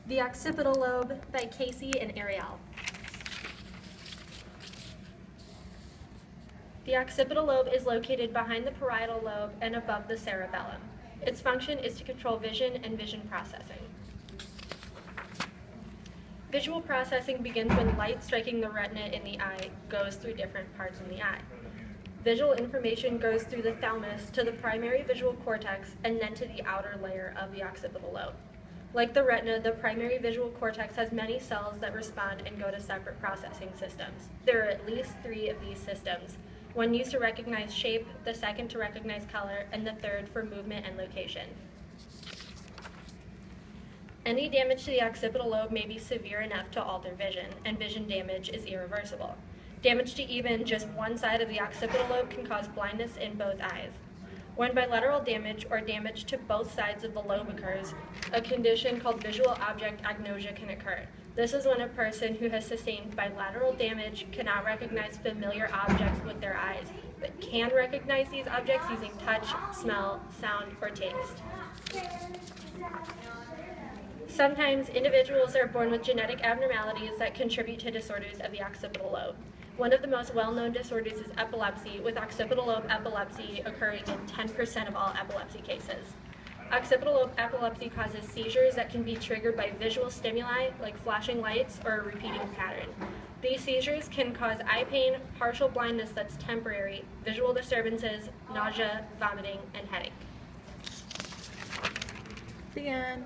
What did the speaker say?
The Occipital Lobe by Casey and Ariel. The occipital lobe is located behind the parietal lobe and above the cerebellum. Its function is to control vision and vision processing. Visual processing begins when light striking the retina in the eye goes through different parts in the eye. Visual information goes through the thalamus to the primary visual cortex and then to the outer layer of the occipital lobe. Like the retina, the primary visual cortex has many cells that respond and go to separate processing systems. There are at least 3 of these systems, one used to recognize shape, the second to recognize color, and the third for movement and location. Any damage to the occipital lobe may be severe enough to alter vision, and vision damage is irreversible. Damage to even just one side of the occipital lobe can cause blindness in both eyes. When bilateral damage or damage to both sides of the lobe occurs, a condition called visual object agnosia can occur. This is when a person who has sustained bilateral damage cannot recognize familiar objects with their eyes, but can recognize these objects using touch, smell, sound, or taste. Sometimes individuals are born with genetic abnormalities that contribute to disorders of the occipital lobe. One of the most well-known disorders is epilepsy, with occipital lobe epilepsy occurring in 10% of all epilepsy cases. Occipital lobe epilepsy causes seizures that can be triggered by visual stimuli like flashing lights or a repeating pattern. These seizures can cause eye pain, partial blindness that's temporary, visual disturbances, nausea, vomiting, and headache. The end.